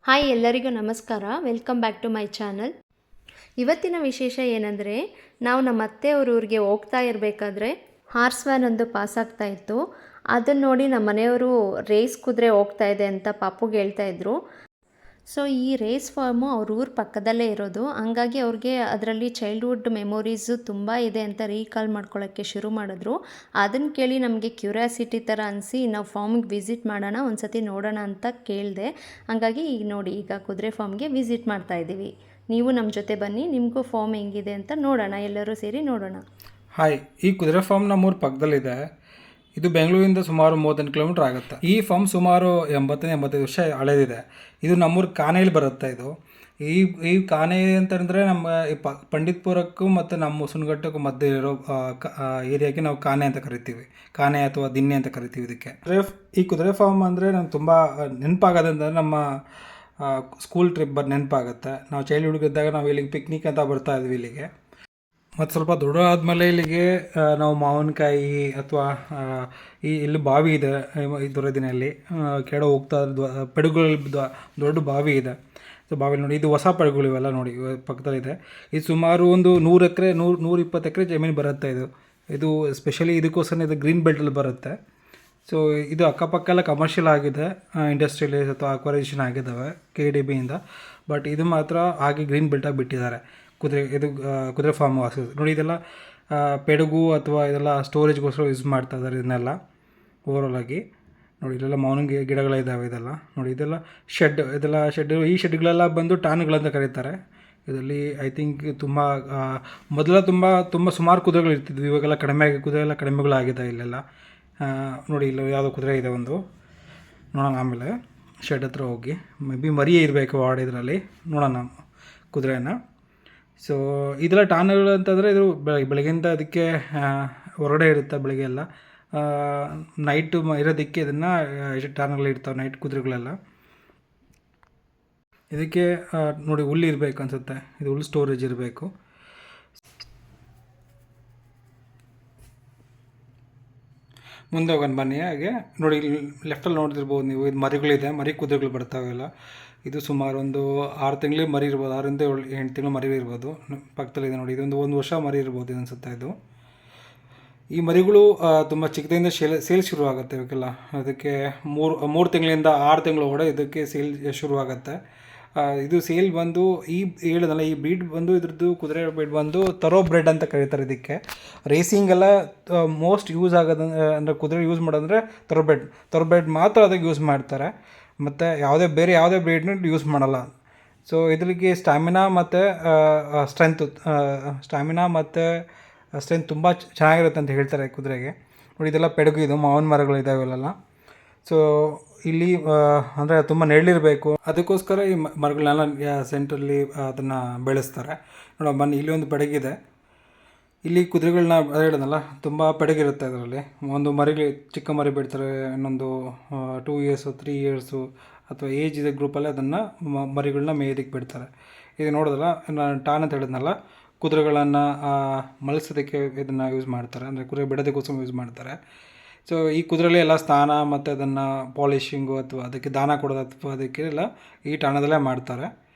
Hi ಎಲ್ಲರಿಗೂ ನಮಸ್ಕಾರ. Welcome back to my channel. ಇವತ್ತಿನ ವಿಶೇಷ ಏನಂದರೆ, ನಾವು ನಮ್ಮ ಅತ್ತೆಯವ್ರ ಊರಿಗೆ ಹೋಗ್ತಾ ಇರಬೇಕಾದ್ರೆ ಹಾರ್ಸ್ ವ್ಯಾನ್ ಒಂದು ಪಾಸ್ ಆಗ್ತಾ ಇತ್ತು. ಅದನ್ನು ನೋಡಿ ನಮ್ಮ ಮನೆಯವರು ರೇಸ್ ಕುದುರೆ ಹೋಗ್ತಾ ಇದೆ ಅಂತ ಪಾಪುಗೆ ಹೇಳ್ತಾ ಇದ್ರು. ಸೊ ಈ ರೇಸ್ ಫಾರ್ಮು ಅವ್ರ ಊರ ಪಕ್ಕದಲ್ಲೇ ಇರೋದು. ಹಂಗಾಗಿ ಅವ್ರಿಗೆ ಅದರಲ್ಲಿ ಚೈಲ್ಡ್ಹುಡ್ ಮೆಮೊರೀಸು ತುಂಬ ಇದೆ ಅಂತ ರೀಕಾಲ್ ಮಾಡ್ಕೊಳ್ಳೋಕ್ಕೆ ಶುರು ಮಾಡಿದ್ರು. ಅದನ್ನು ಕೇಳಿ ನಮಗೆ ಕ್ಯೂರಿಯಾಸಿಟಿ ಥರ ಅನಿಸಿ ನಾವು ಫಾರ್ಮಿಗೆ ವಿಸಿಟ್ ಮಾಡೋಣ, ಒಂದು ಸತಿ ನೋಡೋಣ ಅಂತ ಕೇಳಿದೆ. ಹಂಗಾಗಿ ಈಗ ನೋಡಿ, ಈಗ ಕುದುರೆ ಫಾರ್ಮ್ಗೆ ವಿಸಿಟ್ ಮಾಡ್ತಾ ಇದ್ದೀವಿ. ನೀವು ನಮ್ಮ ಜೊತೆ ಬನ್ನಿ, ನಿಮಗೂ ಫಾರ್ಮ್ ಹೆಂಗಿದೆ ಅಂತ ನೋಡೋಣ, ಎಲ್ಲರೂ ಸೇರಿ ನೋಡೋಣ. ಹಾಯ್, ಈ ಕುದುರೆ ಫಾರ್ಮ್ ನಮ್ಮೂರ ಪಕ್ಕದಲ್ಲಿದೆ. ಇದು ಬೆಂಗಳೂರಿಂದ ಸುಮಾರು 38 ಕಿಲೋಮೀಟ್ರ್ ಆಗುತ್ತೆ. ಈ ಫಾರ್ಮ್ ಸುಮಾರು 80-85 ವರ್ಷ ಹಳೆದಿದೆ. ಇದು ನಮ್ಮೂರ ಕಾನೆಯಲ್ಲಿ ಬರುತ್ತೆ. ಇದು ಈ ಕಾನೆ ಅಂತಂದರೆ ನಮ್ಮ ಈ ಪಂಡಿತ್ಪುರಕ್ಕೂ ಮತ್ತು ನಮ್ಮ ಮುಸುನಘಟ್ಟಕ್ಕೂ ಮಧ್ಯೆ ಇರೋ ಏರಿಯಾಗೆ ನಾವು ಕಾನೆ ಅಂತ ಕರಿತೀವಿ. ಕಾನೆ ಅಥವಾ ದಿನ್ನೆ ಅಂತ ಕರಿತೀವಿ ಇದಕ್ಕೆ. ಈ ಕುದುರೆ ಫಾರ್ಮ್ ಅಂದರೆ ನಂಗೆ ತುಂಬ ನೆನಪಾಗೋದಂದ್ರೆ ನಮ್ಮ ಸ್ಕೂಲ್ ಟ್ರಿಪ್ ನೆನಪಾಗುತ್ತೆ. ನಾವು ಚೈಲ್ಡ್ಹುಡ್ ಇದ್ದಾಗ ನಾವು ಇಲ್ಲಿಗೆ ಪಿಕ್ನಿಕ್ ಅಂತ ಬರ್ತಾ ಇದ್ವಿ ಇಲ್ಲಿಗೆ. ಮತ್ತು ಸ್ವಲ್ಪ ದೊಡ್ಡ ಆದಮೇಲೆ ಇಲ್ಲಿಗೆ ನಾವು ಮಾವಿನಕಾಯಿ ಅಥವಾ ಇಲ್ಲಿ ಬಾವಿ ಇದೆ ಈ ದೊರೆದಿನಲ್ಲಿ ಕೆಳ ಹೋಗ್ತಾ ಪೆಡುಗಳಲ್ಲಿ ದೊಡ್ಡ ಬಾವಿ ಇದೆ. ಸೊ ಬಾವಿಲಿ ನೋಡಿ, ಇದು ಹೊಸ ಪೆಡುಗಳು ಇವೆಲ್ಲ ನೋಡಿ ಪಕ್ಕದಲ್ಲಿದೆ. ಇದು ಸುಮಾರು ಒಂದು 100 ಎಕರೆ 120 ಎಕರೆ ಜಮೀನು ಬರುತ್ತೆ. ಇದು ಸ್ಪೆಷಲಿ ಇದಕ್ಕೋಸ್ಕರ ಇದು ಗ್ರೀನ್ ಬೆಲ್ಟಲ್ಲಿ ಬರುತ್ತೆ. ಸೊ ಇದು ಅಕ್ಕಪಕ್ಕ ಎಲ್ಲ ಕಮರ್ಷಿಯಲ್ ಆಗಿದೆ, ಇಂಡಸ್ಟ್ರಿಯಲೈಸ್ ಅಥವಾ ಅಕ್ವರೈಸೇಷನ್ ಆಗಿದ್ದಾವೆ KDBಯಿಂದ. ಬಟ್ ಇದು ಮಾತ್ರ ಹಾಗೆ ಗ್ರೀನ್ ಬೆಲ್ಟಾಗಿ ಬಿಟ್ಟಿದ್ದಾರೆ. ಕುದುರೆ ಫಾರ್ಮ್ ವಾಸಿಸ್ ನೋಡಿ. ಇದೆಲ್ಲ ಪೆಡುಗು ಅಥವಾ ಇದೆಲ್ಲ ಸ್ಟೋರೇಜ್ಗೋಸ್ಕರ ಯೂಸ್ ಮಾಡ್ತಾ ಇದ್ದಾರೆ ಇದನ್ನೆಲ್ಲ ಓವರಾಲ್ ಆಗಿ. ನೋಡಿ, ಇಲ್ಲೆಲ್ಲ ಮಾವಿನ ಗಿಡಗಳಿದ್ದಾವೆ. ಇದೆಲ್ಲ ನೋಡಿ, ಇದೆಲ್ಲ ಶೆಡ್. ಈ ಶೆಡ್ಗಳೆಲ್ಲ ಬಂದು ಟಾನ್ಗಳಂತ ಕರೀತಾರೆ. ಇದರಲ್ಲಿ ಐ ಥಿಂಕ್ ಮೊದಲ ತುಂಬ ಸುಮಾರು ಕುದುರೆಗಳು ಇರ್ತಿದ್ವು. ಇವಾಗೆಲ್ಲ ಕುದುರೆ ಎಲ್ಲ ಕಡಿಮೆಗಳಾಗಿದೆ ಇಲ್ಲೆಲ್ಲ. ನೋಡಿ, ಇಲ್ಲಿ ಯಾವುದೋ ಕುದುರೆ ಇದೆ ಒಂದು, ನೋಡೋಣ ಆಮೇಲೆ ಶೆಡ್ ಹತ್ರ ಹೋಗಿ. ಮೇ ಬಿ ಮರಿಯೇ ಇರಬೇಕು ವಾರ್ಡ್ ಇದರಲ್ಲಿ, ನೋಡೋಣ ಕುದುರೆನ. ಸೊ ಇದೆಲ್ಲ ಟಾನ್ಗಳು ಅಂತಂದರೆ ಇದು ಬೆಳಗ್ಗೆಯಿಂದ ಅದಕ್ಕೆ ಹೊರಗಡೆ ಇರುತ್ತೆ ಬೆಳಗ್ಗೆ ಎಲ್ಲ. ನೈಟು ಇರೋದಕ್ಕೆ ಇದನ್ನು ಟಾನ್ಗಳು ಇರ್ತಾವೆ, ನೈಟ್ ಕುದುರೆಗಳೆಲ್ಲ. ಇದಕ್ಕೆ ನೋಡಿ ಹುಲ್ಲು ಇರಬೇಕು ಅನಿಸುತ್ತೆ. ಇದು ಹುಲ್ಲು ಸ್ಟೋರೇಜ್ ಇರಬೇಕು. ಮುಂದೆ ಹೋಗೋಣ ಬನ್ನಿ. ಹಾಗೆ ನೋಡಿ, ಲೆಫ್ಟಲ್ಲಿ ನೋಡ್ತಿರ್ಬೋದು ನೀವು, ಇದು ಮರಿಗಳಿದೆ, ಮರಿ ಕುದುರೆಗಳು ಬರ್ತಾವೆಲ್ಲ. ಇದು ಸುಮಾರು ಒಂದು 6 ತಿಂಗಳು ಮರಿ ಇರ್ಬೋದು, 6-8 ತಿಂಗಳು ಮರಿ ಇರ್ಬೋದು. ಪಕ್ಕದಲ್ಲಿದೆ ನೋಡಿ, ಒಂದು ವರ್ಷ ಮರಿ ಇರ್ಬೋದು ಅನಿಸುತ್ತೆ ಇದು. ಈ ಮರಿಗಳು ತುಂಬ ಚಿಕ್ಕದಿಂದ ಸೇಲ್ ಶುರುವಾಗುತ್ತೆ ಇವಕ್ಕೆಲ್ಲ. ಅದಕ್ಕೆ 3 ತಿಂಗಳಿಂದ 6 ತಿಂಗಳು ಒಳಗಡೆ ಇದಕ್ಕೆ ಸೇಲ್ ಶುರುವಾಗುತ್ತೆ. ಇದು ಸೇಲ್ ಬಂದು ಹೇಳಿದಲ್ಲ, ಈ ಬ್ರೀಡ್ ಬಂದು ಇದ್ರದ್ದು ಕುದುರೆ ಬ್ರೀಡ್ ಬಂದು ತರೋ ಬ್ರೆಡ್ ಅಂತ ಕರೀತಾರೆ ಇದಕ್ಕೆ. ರೇಸಿಂಗೆಲ್ಲ ಮೋಸ್ಟ್ ಯೂಸ್ ಆಗೋದು ಅಂದರೆ ಕುದುರೆ ಯೂಸ್ ಮಾಡೋದಂದರೆ ತರೋ ಬ್ರೆಡ್ ಮಾತ್ರ ಅದಕ್ಕೆ ಯೂಸ್ ಮಾಡ್ತಾರೆ. ಮತ್ತು ಯಾವುದೇ ಬ್ರೀಡ್ನ ಯೂಸ್ ಮಾಡಲ್ಲ. ಸೊ ಇದಕ್ಕೆ ಸ್ಟ್ಯಾಮಿನಾ ಮತ್ತು ಸ್ಟ್ರೆಂತ್ ತುಂಬ ಚೆನ್ನಾಗಿರುತ್ತೆ ಅಂತ ಹೇಳ್ತಾರೆ ಕುದುರೆಗೆ. ನೋಡಿ, ಇದೆಲ್ಲ ಪೆಡುಗು, ಇದು ಮಾವಿನ ಮರಗಳಿದ್ದಾವೆ ಇವೆಲ್ಲ. ಸೊ ಇಲ್ಲಿ ಅಂದರೆ ತುಂಬ ನೆರಳಿರಬೇಕು, ಅದಕ್ಕೋಸ್ಕರ ಈ ಮರಗಳನ್ನೆಲ್ಲ ಸೆಂಟ್ರಲ್ಲಿ ಅದನ್ನು ಬೆಳೆಸ್ತಾರೆ. ನೋಡೋ ಬನ್ನಿ, ಇಲ್ಲಿ ಒಂದು ಪೆಡಗಿದೆ. ಇಲ್ಲಿ ಕುದುರೆಗಳನ್ನ ಹೇಳಿದ್ನಲ್ಲ, ತುಂಬ ಪೆಡಗಿರುತ್ತೆ ಅದರಲ್ಲಿ. ಒಂದು ಚಿಕ್ಕ ಮರಿ ಬಿಡ್ತಾರೆ, ಇನ್ನೊಂದು 2 ಇಯರ್ಸು 3 ಇಯರ್ಸು ಅಥವಾ ಏಜ್ ಇದೆ ಗ್ರೂಪಲ್ಲಿ ಅದನ್ನು ಮರಿಗಳನ್ನ ಮೇಯೋದಕ್ಕೆ ಬಿಡ್ತಾರೆ. ಇದು ನೋಡೋದಲ್ಲ, ನಾನು ಟಾನ್ ಅಂತ ಹೇಳಿದ್ನಲ್ಲ, ಕುದುರೆಗಳನ್ನು ಮಲಗಿಸೋದಕ್ಕೆ ಇದನ್ನು ಯೂಸ್ ಮಾಡ್ತಾರೆ, ಅಂದರೆ ಕುದುರೆ ಬಿಡೋದಕ್ಕೋಸ್ಕರ ಯೂಸ್ ಮಾಡ್ತಾರೆ. ಸೊ ಈ ಕುದುರೆಯಲ್ಲಿ ಎಲ್ಲ ಸ್ನಾನ ಮತ್ತು ಅದನ್ನು ಪಾಲಿಶಿಂಗು ಅಥವಾ ಅದಕ್ಕೆ ದಾನ ಕೊಡೋದು ಅಥವಾ ಅದಕ್ಕೆಲ್ಲ ಈ ಟಾಣದಲ್ಲೇ ಮಾಡ್ತಾರೆ.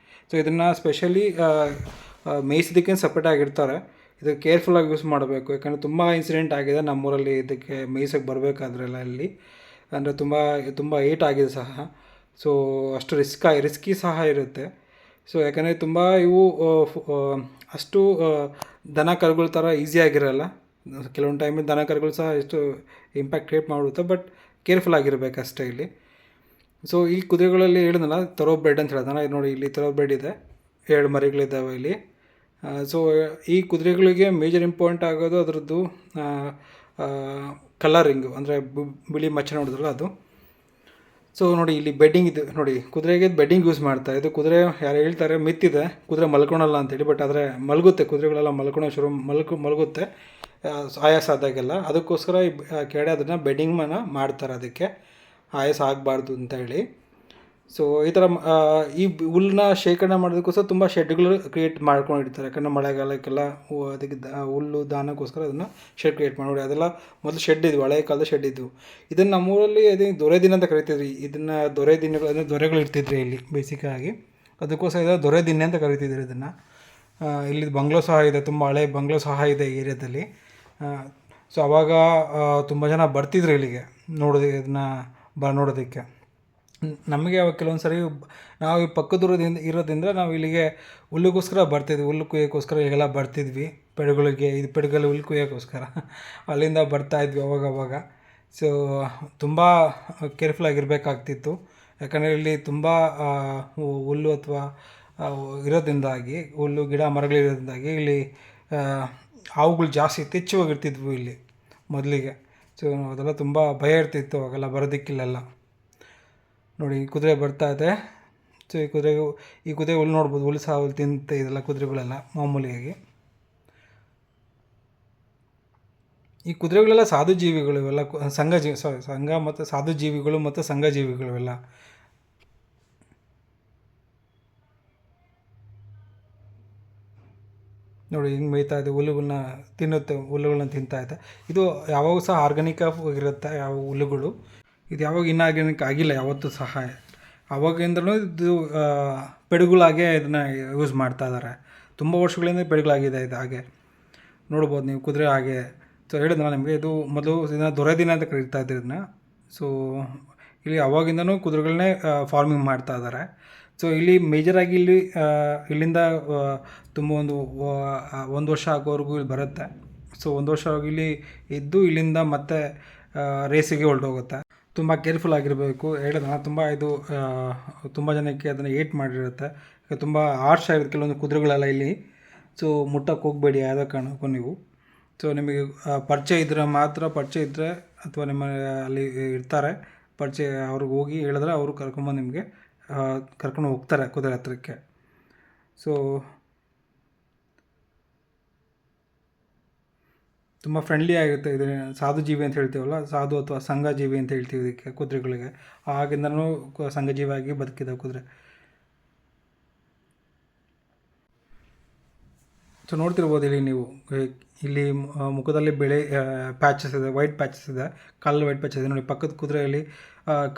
ಸೊ ಇದನ್ನು ಸ್ಪೆಷಲಿ ಮೇಯಿಸೋದಕ್ಕೆ ಸಪ್ರೇಟಾಗಿರ್ತಾರೆ. ಇದು ಕೇರ್ಫುಲ್ಲಾಗಿ ಯೂಸ್ ಮಾಡಬೇಕು, ಯಾಕಂದರೆ ತುಂಬ ಇನ್ಸಿಡೆಂಟ್ ಆಗಿದೆ ನಮ್ಮೂರಲ್ಲಿ ಇದಕ್ಕೆ ಮೇಯ್ಸೋಕ್ಕೆ ಬರಬೇಕಾದ್ರೆಲ್ಲ. ಇಲ್ಲಿ ಅಂದರೆ ತುಂಬ ಏಟ್ ಆಗಿದೆ ಸಹ. ಸೊ ಅಷ್ಟು ರಿಸ್ಕಿ ಸಹ ಇರುತ್ತೆ. ಸೊ ಯಾಕಂದರೆ ತುಂಬ ಇವು ಅಷ್ಟು ದನ ಕರುಗಳ ಥರ ಈಸಿಯಾಗಿರಲ್ಲ. ಕೆಲವೊಂದು ಟೈಮಲ್ಲಿ ದನ ಕರುಗಳು ಸಹ ಎಷ್ಟು ಇಂಪ್ಯಾಕ್ಟ್ ಕ್ರಿಯೇಟ್ ಮಾಡುತ್ತೆ. ಬಟ್ ಕೇರ್ಫುಲ್ ಆಗಿರಬೇಕಷ್ಟೇ ಇಲ್ಲಿ. ಸೊ ಈ ಕುದುರೆಗಳಲ್ಲಿ ಹೇಳಿದ್ನಲ್ಲ, ತರೋ ಬ್ರೆಡ್ ಅಂತ ಹೇಳಿದ್ನಲ್ಲ, ಇದು ನೋಡಿ, ಇಲ್ಲಿ ತರೋ ಬ್ರೆಡ್ ಇದೆ, 2 ಮರಿಗಳಿದ್ದಾವೆ ಇಲ್ಲಿ. ಸೊ ಈ ಕುದುರೆಗಳಿಗೆ ಮೇಜರ್ ಇಂಪಾರ್ಟೆಂಟ್ ಆಗೋದು ಅದರದ್ದು ಕಲರಿಂಗು, ಅಂದರೆ ಬಿಳಿ ಮಚ್ಚೆ ನೋಡಿದ್ರಲ್ಲ ಅದು. ಸೊ ನೋಡಿ, ಇಲ್ಲಿ ಬೆಡ್ಡಿಂಗ್ ಇದು ನೋಡಿ, ಕುದುರೆಗೆ ಬೆಡ್ಡಿಂಗ್ ಯೂಸ್ ಮಾಡ್ತಾರೆ. ಇದು ಕುದುರೆ ಯಾರು ಹೇಳ್ತಾರೆ ಮಿತ್ತಿದೆ, ಕುದುರೆ ಮಲ್ಕೊಳಲ್ಲ ಅಂತೇಳಿ. ಬಟ್ ಆದರೆ ಮಲಗುತ್ತೆ, ಕುದುರೆಗಳೆಲ್ಲ ಮಲಗುತ್ತೆ ಆಯಾಸ ಆದಾಗೆಲ್ಲ. ಅದಕ್ಕೋಸ್ಕರ ಈ ಕೆಳಗಡೆ ಅದನ್ನು ಬೆಡ್ಡಿಂಗ್ ಮಾಡ್ತಾರೆ, ಅದಕ್ಕೆ ಆಯಾಸ ಆಗಬಾರ್ದು ಅಂತ ಹೇಳಿ. ಸೊ ಈ ಥರ ಈ ಹುಲ್ಲನ್ನ ಶೇಖರಣೆ ಮಾಡೋದಕ್ಕೋಸ್ಕರ ತುಂಬ ಶೆಡ್ಗಳು ಕ್ರಿಯೇಟ್ ಮಾಡ್ಕೊಂಡಿರ್ತಾರೆ. ಯಾಕಂದರೆ ಮಳೆಗಾಲಕ್ಕೆಲ್ಲ ಅದಕ್ಕೆ ಹುಲ್ಲು ದಾನಕ್ಕೋಸ್ಕರ ಅದನ್ನು ಶೆಡ್ ಕ್ರಿಯೇಟ್ ಮಾಡಿ ನೋಡಿ. ಅದೆಲ್ಲ ಮೊದಲು ಶೆಡ್ ಇದ್ವು, ಹಳೆಯ ಕಾಲದ ಶೆಡ್ ಇದ್ವು. ಇದನ್ನು ನಮ್ಮೂರಲ್ಲಿ ಅದೇ ದೊರೆ ದಿನ ಅಂತ ಕರಿತಿದ್ವಿ. ಇದನ್ನು ದೊರೆ ದಿನಗಳು ಅಂದರೆ ದೊರೆಗಳು ಇರ್ತಿದ್ರು ಇಲ್ಲಿ ಬೇಸಿಕ್ಕಾಗಿ, ಅದಕ್ಕೋಸ್ಕರ ಇದನ್ನು ದೊರೆ ದಿನ ಅಂತ ಕರಿತಿದ್ರು ಇದನ್ನು. ಇಲ್ಲಿ ಬಂಗ್ಲೋ ಸಹ ಇದೆ, ತುಂಬ ಹಳೆ ಬಂಗ್ಲೋ ಸಹ ಇದೆ ಈ ಏರಿಯಾದಲ್ಲಿ. ಸೊ ಆವಾಗ ತುಂಬ ಜನ ಬರ್ತಿದ್ರು ಇಲ್ಲಿಗೆ ಇದನ್ನು ನೋಡೋದಕ್ಕೆ. ನಮಗೆ ಅವಾಗ ಕೆಲವೊಂದು ಸರಿ ನಾವು ಈ ಪಕ್ಕದೂರದಿಂದ ಇರೋದ್ರಿಂದ ನಾವು ಇಲ್ಲಿಗೆ ಹುಲ್ಲಿಗೋಸ್ಕರ ಬರ್ತಿದ್ವಿ, ಹುಲ್ಲು ಕುಯ್ಯೋಕ್ಕೋಸ್ಕರ ಇಲ್ಲೆಲ್ಲ ಬರ್ತಿದ್ವಿ. ಪೆಡುಗಲ್ಲಿ ಹುಲ್ಲು ಕುಯ್ಯೋಕ್ಕೋಸ್ಕರ ಅಲ್ಲಿಂದ ಬರ್ತಾಯಿದ್ವಿ ಅವಾಗ. ಸೊ ತುಂಬ ಕೇರ್ಫುಲ್ಲಾಗಿರಬೇಕಾಗ್ತಿತ್ತು. ಯಾಕಂದರೆ ಇಲ್ಲಿ ತುಂಬ ಹುಲ್ಲು ಅಥವಾ ಇರೋದ್ರಿಂದಾಗಿ, ಹುಲ್ಲು ಗಿಡ ಮರಗಳಿರೋದ್ರಿಂದಾಗಿ ಇಲ್ಲಿ ಹಾವುಗಳು ಜಾಸ್ತಿ ಹೆಚ್ಚುವಾಗಿರ್ತಿದ್ವು ಇಲ್ಲಿ ಮೊದಲಿಗೆ. ಸೊ ಅದೆಲ್ಲ ತುಂಬ ಭಯ ಇರ್ತಿತ್ತು ಅವಾಗೆಲ್ಲ ಬರೋದಕ್ಕಿಲ್ಲೆಲ್ಲ. ನೋಡಿ ಈ ಕುದುರೆ ಬರ್ತಾ ಇದೆ. ಸೊ ಈ ಕುದುರೆ ಹುಲ್ಲು ನೋಡ್ಬೋದು, ಹುಲ್ಲು ಸಹ ಹುಲ್ಲು ತಿಂತ ಇದೆಲ್ಲ ಕುದುರೆಗಳೆಲ್ಲ ಮಾಮೂಲಿಯಾಗಿ. ಈ ಕುದುರೆಗಳೆಲ್ಲ ಸಾಧು ಜೀವಿಗಳು ಇವೆಲ್ಲ, ಸಂಘ ಮತ್ತು ಸಾಧು ಜೀವಿಗಳು ಮತ್ತು ಸಂಘ ಜೀವಿಗಳು ಇವೆಲ್ಲ. ನೋಡಿ ಹಿಂಗೆ ಮೇಯ್ತಾ ಇದೆ, ಹುಲ್ಲುಗಳನ್ನ ತಿಂತಾ ಇದೆ. ಇದು ಯಾವಾಗ ಸಹ ಆರ್ಗ್ಯಾನಿಕ್ ಆಗಿರುತ್ತೆ ಯಾವ ಹುಲ್ಲುಗಳು. ಇದು ಯಾವಾಗ ಇನ್ಆರ್ಗ್ಯಾನಿಕ್ ಆಗಿಲ್ಲ ಯಾವತ್ತೂ ಸಹ. ಆವಾಗಿಂದಲೂ ಇದು ಪೆಡುಗಳಾಗೆ ಇದನ್ನು ಯೂಸ್ ಮಾಡ್ತಾ ಇದ್ದಾರೆ. ತುಂಬ ವರ್ಷಗಳಿಂದ ಪೆಡುಗಳಾಗಿದೆ ಇದು. ಹಾಗೆ ನೋಡ್ಬೋದು ನೀವು ಕುದುರೆ ಹಾಗೆ. ಸೊ ಹೇಳಿದ್ನಲ್ಲ ನಿಮಗೆ, ಇದು ಮೊದಲು ಇದನ್ನು ದೊರೆ ದಿನ ಅಂತ ಕರೀತಾ ಇದ್ರು ಇದನ್ನ. ಸೊ ಇಲ್ಲಿ ಅವಾಗಿಂದನೂ ಕುದುರೆಗಳನ್ನೇ ಫಾರ್ಮಿಂಗ್ ಮಾಡ್ತಾ ಇದ್ದಾರೆ. ಸೊ ಇಲ್ಲಿ ಮೇಜರಾಗಿ ಇಲ್ಲಿಂದ ತುಂಬ ಒಂದು ವರ್ಷ ಆಗೋವರೆಗೂ ಇಲ್ಲಿ ಬರುತ್ತೆ. ಸೊ ಒಂದು ವರ್ಷ ಇಲ್ಲಿ ಇದ್ದು ಇಲ್ಲಿಂದ ಮತ್ತೆ ರೇಸಿಗೆ ಹೊರಟೋಗುತ್ತೆ. ತುಂಬ ಕೇರ್ಫುಲ್ ಆಗಿರಬೇಕು. ಹೇಳಿದ್ನಲ್ಲ, ತುಂಬ ಜನಕ್ಕೆ ಅದನ್ನು ಏಟ್ ಮಾಡಿರುತ್ತೆ. ತುಂಬ ಹಾರ್ಶ್ ಆಗಿರುತ್ತೆ ಕೆಲವೊಂದು ಕುದುರೆಗಳೆಲ್ಲ ಇಲ್ಲಿ. ಸೊ ಮುಟ್ಟಕ್ಕೆ ಹೋಗಬೇಡಿ ಯಾವುದೇ ಕಾರಣಕ್ಕೂ ನೀವು. ಸೊ ನಿಮಗೆ ಪರಿಚಯ ಇದ್ದರೆ ಅಥವಾ ನಿಮ್ಮ ಅಲ್ಲಿ ಇರ್ತಾರೆ ಪರಿಚಯ, ಅವ್ರಿಗೆ ಹೋಗಿ ಹೇಳಿದ್ರೆ ಅವರು ಕರ್ಕೊಂಡು ಹೋಗ್ತಾರೆ ಕುದುರೆ ಹತ್ರಕ್ಕೆ. ಸೊ ತುಂಬ ಫ್ರೆಂಡ್ಲಿ ಆಗಿರುತ್ತೆ. ಇದು ಸಾಧು ಜೀವಿ ಅಂತ ಹೇಳ್ತೀವಲ್ಲ, ಸಾಧು ಅಥವಾ ಸಂಘ ಜೀವಿ ಅಂತ ಹೇಳ್ತೀವಿ ಇದಕ್ಕೆ ಕುದುರೆಗಳಿಗೆ. ಆಗಿಂದನೂ ಸಂಘ ಜೀವಿಯಾಗಿ ಬದುಕಿದೆ ಕುದುರೆ. ಸೊ ನೋಡ್ತಿರ್ಬೋದು ಇಲ್ಲಿ ಮುಖದಲ್ಲಿ ಬಿಳಿ ಪ್ಯಾಚಸ್ ಇದೆ, ವೈಟ್ ಪ್ಯಾಚಸ್ ಇದೆ, ಕಾಲಲ್ಲಿ ವೈಟ್ ಪ್ಯಾಚಸ್ ಇದೆ. ನೋಡಿ ಪಕ್ಕದ ಕುದುರೆಯಲ್ಲಿ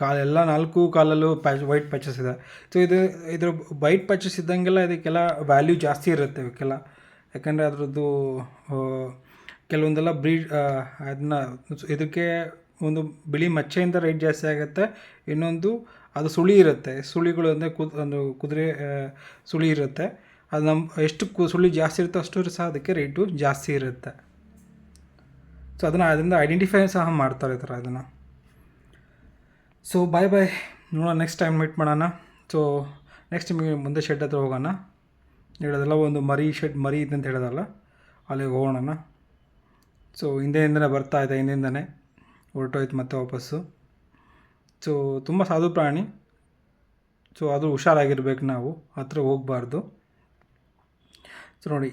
ಕಾಲೆಲ್ಲ 4 ಕಾಲಲ್ಲೂ ವೈಟ್ ಪ್ಯಾಚಸ್ ಇದೆ. ಸೊ ಇದ್ರ ವೈಟ್ ಪ್ಯಾಚಸ್ ಇದ್ದಂಗೆಲ್ಲ ಇದಕ್ಕೆಲ್ಲ ವ್ಯಾಲ್ಯೂ ಜಾಸ್ತಿ ಇರುತ್ತೆ ಇವಕ್ಕೆಲ್ಲ. ಯಾಕಂದರೆ ಅದರದ್ದು ಕೆಲವೊಂದೆಲ್ಲ ಇದಕ್ಕೆ ಒಂದು ಬಿಳಿ ಮಚ್ಚೆಯಿಂದ ರೇಟ್ ಜಾಸ್ತಿ ಆಗುತ್ತೆ. ಇನ್ನೊಂದು ಅದು ಸುಳಿ ಇರುತ್ತೆ. ಸುಳಿಗಳು ಅಂದರೆ ಒಂದು ಕುದುರೆ ಸುಳಿ ಇರುತ್ತೆ. ಅದು ಎಷ್ಟು ಸುಳಿ ಜಾಸ್ತಿ ಇರುತ್ತೋ ಅಷ್ಟು ಸಹ ಅದಕ್ಕೆ ರೇಟು ಜಾಸ್ತಿ ಇರುತ್ತೆ. ಸೊ ಅದರಿಂದ ಐಡೆಂಟಿಫೈ ಸಹ ಮಾಡ್ತಾರೆ ಈ ಥರ ಅದನ್ನು. ಸೊ ಬಾಯ್ ನೋಡೋಣ, ನೆಕ್ಸ್ಟ್ ಟೈಮ್ ಮೀಟ್ ಮಾಡೋಣ. ಸೊ ನೆಕ್ಸ್ಟ್ ನಿಮಗೆ ಮುಂದೆ ಶೆಡ್ ಹತ್ರ ಹೋಗೋಣ. ಹೇಳೋದಲ್ಲ ಒಂದು ಮರಿ ಇದೆ ಅಂತ ಹೇಳೋದಲ್ಲ, ಅಲ್ಲಿಗೆ ಹೋಗೋಣ. ಸೊ ಹಿಂದೆಯಿಂದನೇ ಬರ್ತಾ ಇದೆ, ಹಿಂದಿಂದನೇ ಹೊರಟೋಯ್ತು ಮತ್ತೆ ವಾಪಸ್ಸು. ಸೊ ತುಂಬ ಸಾಧು ಪ್ರಾಣಿ. ಸೊ ಅದು ಹುಷಾರಾಗಿರ್ಬೇಕು, ನಾವು ಹತ್ರ ಹೋಗಬಾರ್ದು. ಸೊ ನೋಡಿ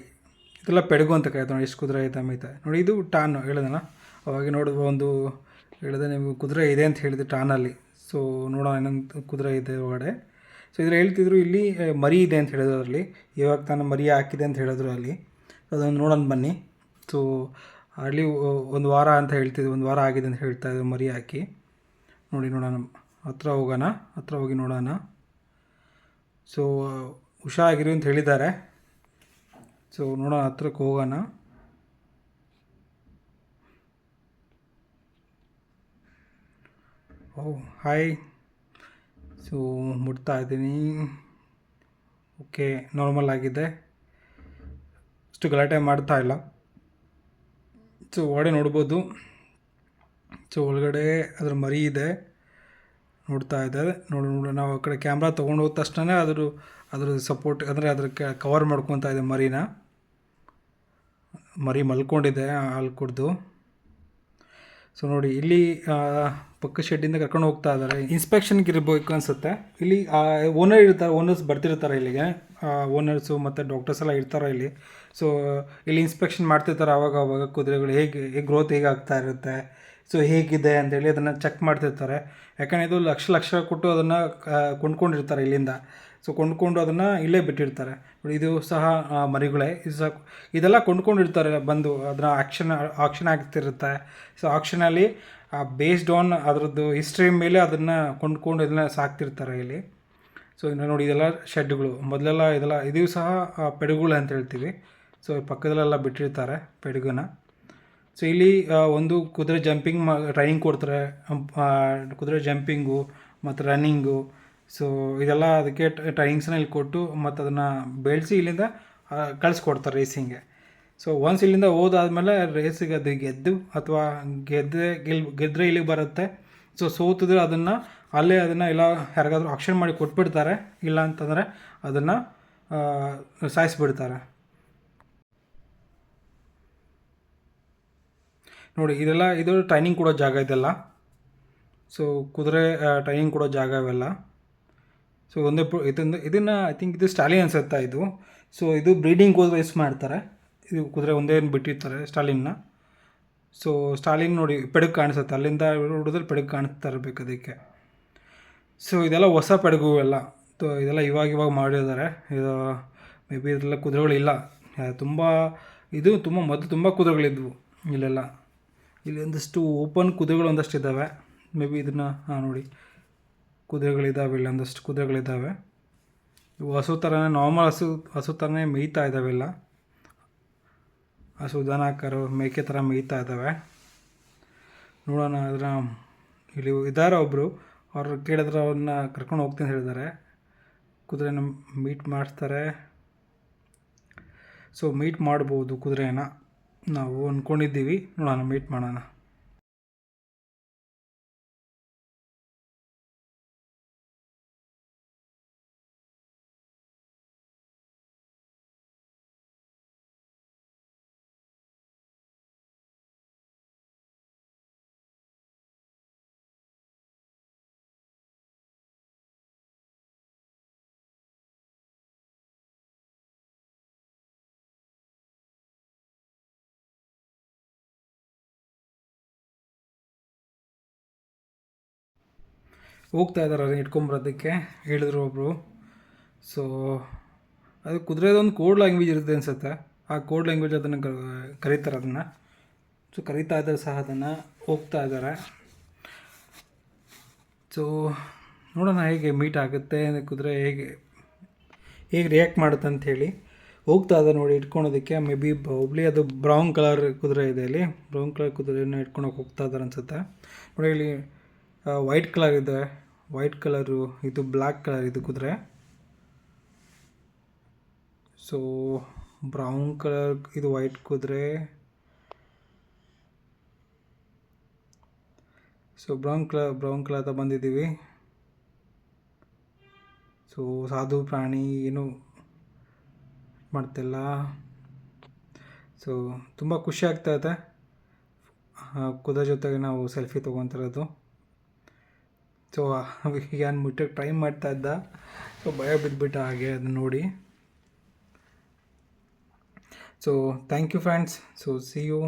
ಇದೆಲ್ಲ ಪೆಡಗು ಅಂತ ಕರೀತಾರೆ. ನೋಡಿ ಎಷ್ಟು ಕುದುರೆ ಐತೆ ಮೇಯ್ತಾ ನೋಡಿ. ಇದು ಟಾನು ಹೇಳಿದೆನಲ್ಲ ಅವಾಗ ಹೇಳಿದೆ ನಿಮಗೆ ಕುದುರೆ ಇದೆ ಅಂತ ಹೇಳಿದೆ ಟಾನಲ್ಲಿ. ಸೊ ನೋಡೋಣ ಇನ್ನೊಂದು ಕುದುರೆ ಇದೆ ಒಳಗಡೆ. ಸೊ ಇದ್ರ ಹೇಳ್ತಿದ್ರು ಇಲ್ಲಿ ಮರಿ ಇದೆ ಅಂತ ಹೇಳಿದ್ರು ಅದರಲ್ಲಿ. ಇವಾಗ ತಾನು ಮರಿ ಹಾಕಿದೆ ಅಂತ ಹೇಳಿದ್ರು ಅಲ್ಲಿ. ಅದನ್ನು ನೋಡೋಣ ಬನ್ನಿ. ಸೊ ಅಲ್ಲಿ 1 ವಾರ ಅಂತ ಹೇಳ್ತಿದ್ವಿ, 1 ವಾರ ಆಗಿದೆ ಅಂತ ಹೇಳ್ತಾಯಿದ್ರು ಮರಿ ಹಾಕಿ. ನೋಡೋಣ, ಹತ್ರ ಹೋಗಿ ನೋಡೋಣ. ಸೊ ಹುಷಾರಾಗಿರಿ ಅಂತ ಹೇಳಿದ್ದಾರೆ. ಸೊ ನೋಡೋಣ, ಹತ್ರಕ್ಕೆ ಹೋಗೋಣ. ಹಾಯ್. ಸೊ ಮುಟ್ತಾ ಇದ್ದೀನಿ. ಓಕೆ, ನಾರ್ಮಲ್ ಆಗಿದೆ, ಅಷ್ಟು ಗಲಾಟೆ ಮಾಡ್ತಾ ಇಲ್ಲ. ಸೊ ಒಳಗಡೆ ನೋಡ್ಬೋದು. ಸೊ ಒಳಗಡೆ ಅದ್ರ ಮರಿ ಇದೆ, ನೋಡ್ತಾ ಇದ್ದಾರೆ. ನಾವು ಆ ಕಡೆ ಕ್ಯಾಮ್ರಾ ತೊಗೊಂಡು ಹೋದ ತಕ್ಷಣ ಅದ್ರ ಸಪೋರ್ಟ್ ಅಂದರೆ ಅದಕ್ಕೆ ಕವರ್ ಮಾಡ್ಕೊತಾ ಇದೆ ಮರಿ ಮಲ್ಕೊಂಡಿದೆ ಹಾಲು ಕುಡಿದು. ಸೊ ನೋಡಿ ಇಲ್ಲಿ ಪಕ್ಕ ಶೆಡ್ಡಿಂದ ಕರ್ಕೊಂಡು ಹೋಗ್ತಾ ಇದ್ದಾರೆ. ಇನ್ಸ್ಪೆಕ್ಷನ್ಗೆ ಇರಬೇಕು ಅನಿಸುತ್ತೆ. ಇಲ್ಲಿ ಓನರ್ಸ್ ಬರ್ತಿರ್ತಾರೆ ಇಲ್ಲಿಗೆ, ಓನರ್ಸು ಮತ್ತು ಡಾಕ್ಟರ್ಸ್ ಎಲ್ಲ ಇರ್ತಾರೆ ಇಲ್ಲಿ. ಸೊ ಇಲ್ಲಿ ಇನ್ಸ್ಪೆಕ್ಷನ್ ಮಾಡ್ತಿರ್ತಾರೆ ಅವಾಗ ಕುದುರೆಗಳು ಹೇಗೆ ಗ್ರೋತ್ ಹೇಗೆ ಆಗ್ತಾ ಇರುತ್ತೆ, ಸೊ ಹೇಗಿದೆ ಅಂತೇಳಿ ಅದನ್ನು ಚೆಕ್ ಮಾಡ್ತಿರ್ತಾರೆ. ಯಾಕಂದರೆ ಇದು ಲಕ್ಷ ಲಕ್ಷ ಕೊಟ್ಟು ಅದನ್ನು ಕೊಂಡ್ಕೊಂಡಿರ್ತಾರೆ ಇಲ್ಲಿಂದ. ಸೊ ಕೊಂಡ್ಕೊಂಡು ಅದನ್ನು ಇಲ್ಲೇ ಬಿಟ್ಟಿರ್ತಾರೆ. ಇದು ಸಹ ಮರಿಗಳೇ. ಇದು ಸಹ ಇದೆಲ್ಲ ಕೊಂಡ್ಕೊಂಡಿರ್ತಾರೆ ಬಂದು, ಅದನ್ನು ಆಕ್ಷನ್ ಆಗ್ತಿರುತ್ತೆ. ಸೊ ಆಕ್ಷನಲ್ಲಿ ಬೇಸ್ಡ್ ಆನ್ ಅದರದ್ದು ಹಿಸ್ಟ್ರಿ ಮೇಲೆ ಅದನ್ನು ಕೊಂಡ್ಕೊಂಡು ಇದನ್ನು ಸಾಕ್ತಿರ್ತಾರೆ ಇಲ್ಲಿ. ಸೊ ಇನ್ನು ನೋಡಿ, ಇದೆಲ್ಲ ಶೆಡ್ಗಳು. ಮೊದಲೆಲ್ಲ ಇದು ಸಹ ಪೆಡುಗಳು ಅಂತ ಹೇಳ್ತೀವಿ. ಸೊ ಪಕ್ಕದಲ್ಲೆಲ್ಲ ಬಿಟ್ಟಿರ್ತಾರೆ ಪೆಡುಗನ. ಸೊ ಇಲ್ಲಿ ಒಂದು ಕುದುರೆ ಜಂಪಿಂಗ್ ಟ್ರೈನಿಂಗ್ ಕೊಡ್ತಾರೆ, ಕುದುರೆ ಜಂಪಿಂಗು ಮತ್ತು ರನ್ನಿಂಗು. ಸೊ ಇದೆಲ್ಲ ಅದಕ್ಕೆ ಟ್ರೈನಿಂಗ್ಸ್ನ ಇಲ್ಲಿ ಕೊಟ್ಟು ಮತ್ತು ಅದನ್ನು ಬೆಳೆಸಿ ಇಲ್ಲಿಂದ ಕಳಿಸ್ಕೊಡ್ತಾರೆ ರೇಸಿಂಗ್ಗೆ. ಸೊ ಒನ್ಸ್ ಇಲ್ಲಿಂದ ಹೋದಾದ್ಮೇಲೆ ರೇಸಿಗೆ ಅದು ಗೆದ್ದು ಅಥವಾ ಗೆದ್ದರೆ ಇಲ್ಲಿಗೆ ಬರುತ್ತೆ. ಸೊ ಸೋತಿದ್ರೆ ಅದನ್ನು ಅಲ್ಲೇ ಅದನ್ನು ಎಲ್ಲ ಯಾರಿಗಾದ್ರೂ ಆಕ್ಷನ್ ಮಾಡಿ ಕೊಟ್ಬಿಡ್ತಾರೆ. ಇಲ್ಲ ಅಂತಂದರೆ ಅದನ್ನು ಸಾಯಿಸಿಬಿಡ್ತಾರೆ. ನೋಡಿ, ಇದು ಟ್ರೈನಿಂಗ್ ಕೊಡೋ ಜಾಗ ಇದೆಲ್ಲ. ಸೊ ಕುದುರೆ ಟ್ರೈನಿಂಗ್ ಕೊಡೋ ಜಾಗ ಇವೆಲ್ಲ. ಸೊ ಇದನ್ನು ಐ ಥಿಂಕ್ ಇದು ಸ್ಟಾಲಿನ್ ಅನ್ಸುತ್ತಾ ಇದು. ಸೊ ಇದು ಬ್ರೀಡಿಂಗ್ ಯೂಸ್ ಮಾಡ್ತಾರೆ. ಇದು ಕುದುರೆ ಒಂದೇ ಬಿಟ್ಟಿರ್ತಾರೆ ಸ್ಟಾಲಿನ್ನ. ಸೊ ಸ್ಟಾಲಿನ್ ನೋಡಿ ಪೆಡಗು ಕಾಣಿಸುತ್ತೆ, ಅಲ್ಲಿಂದ ಹುಡಿದ್ರೆ ಪೆಡಗು ಕಾಣಿಸ್ತಾ ಇರಬೇಕು ಅದಕ್ಕೆ. ಸೊ ಇದೆಲ್ಲ ಹೊಸ ಪೆಡಗು ಎಲ್ಲ. ಇದೆಲ್ಲ ಇವಾಗ ಮಾಡಿದ್ದಾರೆ. ಇದು ಮೇ ಬಿ ಇದೆಲ್ಲ ಕುದುರೆಗಳಿಲ್ಲ, ಮೊದಲು ತುಂಬ ಕುದುರೆಗಳಿದ್ವು ಇಲ್ಲೆಲ್ಲ. ಇಲ್ಲಿ ಒಂದಷ್ಟು ಓಪನ್ ಕುದುರೆಗಳು ಒಂದಷ್ಟು ಇದ್ದಾವೆ. ಮೇ ಬಿ ಇದನ್ನು ನೋಡಿ, ಕುದುರೆಗಳಿದ್ದಾವೆ, ಇಲ್ಲಿ ಒಂದಷ್ಟು ಕುದುರೆಗಳಿದ್ದಾವೆ. ಇವು ಹಸು ಥರನೇ, ನಾರ್ಮಲ್ ಹಸು ಥರನೇ ಮೇಯ್ತಾ ಇದ್ದಾವೆ ಇಲ್ಲ. ಹಸು ದನಕರು ಮೇಕೆ ಥರ ಮೇಯ್ತಾ ಇದ್ದಾವೆ. ನೋಡೋಣ ಅದರ ಇಲ್ಲಿ ಇದ್ದಾರೆ ಒಬ್ಬರು, ಅವ್ರು ಕೇಳಿದ್ರೆ ಅವ್ರನ್ನ ಕರ್ಕೊಂಡು ಹೋಗ್ತೀನಿ ಹೇಳಿದ್ದಾರೆ. ಕುದುರೆನ ಮೀಟ್ ಮಾಡಿಸ್ತಾರೆ. ಸೊ ಮೀಟ್ ಮಾಡ್ಬೋದು ಕುದುರೆನ, ನಾವು ಅಂದ್ಕೊಂಡಿದ್ದೀವಿ. ನೋಡೋಣ, ಮೀಟ್ ಮಾಡೋಣ. ಹೋಗ್ತಾ ಇದ್ದಾರೆ ಅದನ್ನು ಇಟ್ಕೊಂಬರೋದಕ್ಕೆ ಹೇಳಿದ್ರು ಒಬ್ಬರು. ಸೊ ಅದು ಕುದುರೆದೊಂದು ಕೋಡ್ ಲ್ಯಾಂಗ್ವೇಜ್ ಇರುತ್ತೆ ಅನಿಸುತ್ತೆ. ಆ ಕೋಡ್ ಲ್ಯಾಂಗ್ವೇಜ್ ಅದನ್ನು ಕರೀತಾರೆ ಅದನ್ನು. ಸೊ ಕರೀತಾ ಇದ್ದಾರೆ ಸಹ, ಅದನ್ನು ಹೋಗ್ತಾ ಇದ್ದಾರೆ. ಸೊ ನೋಡೋಣ ಹೇಗೆ ಮೀಟ್ ಆಗುತ್ತೆ, ಕುದುರೆ ಹೇಗೆ ರಿಯಾಕ್ಟ್ ಮಾಡುತ್ತೆ ಅಂಥೇಳಿ. ಹೋಗ್ತಾ ಇದೆ ನೋಡಿ ಇಟ್ಕೊಳೋದಕ್ಕೆ. ಮೇ ಬಿ ಒಬ್ಲಿ ಅದು ಬ್ರೌನ್ ಕಲರ್ ಕುದುರೆ ಇದೆ ಇಲ್ಲಿ. ಬ್ರೌನ್ ಕಲರ್ ಕುದುರೆಯನ್ನು ಇಟ್ಕೊಳಕ್ಕೆ ಹೋಗ್ತಾ ಇದ್ದಾರೆ ಅನಿಸುತ್ತೆ. ನೋಡಿ ಇಲ್ಲಿ ವೈಟ್ ಕಲರ್ ಇದೆ, ವೈಟ್ ಕಲರು, ಇದು ಬ್ಲ್ಯಾಕ್ ಕಲರ್ ಇದು ಕುದುರೆ. ಸೊ ಬ್ರೌನ್ ಕಲರ್, ಇದು ವೈಟ್ ಕುದುರೆ. ಸೊ ಬ್ರೌನ್ ಕಲರ್ ಅಂತ ಬಂದಿದ್ದೀವಿ. ಸೊ ಸಾಧು ಪ್ರಾಣಿ ಏನು ಮಾಡ್ತಿಲ್ಲ. ಸೊ ತುಂಬ ಖುಷಿ ಆಗ್ತಾಯಿದೆ ಕುದುರೆ ಜೊತೆಗೆ ನಾವು ಸೆಲ್ಫಿ ತೊಗೊತಿರೋದು. ಸೊ ಈಗ ಮುಟ್ಟಕ್ಕೆ ಟ್ರೈ ಮಾಡ್ತಾ ಇದ್ದ. ಸೊ ಭಯ ಬಿದ್ದುಬಿಟ್ಟ ಹಾಗೆ ಅದನ್ನ ನೋಡಿ. So thank you friends. So see you.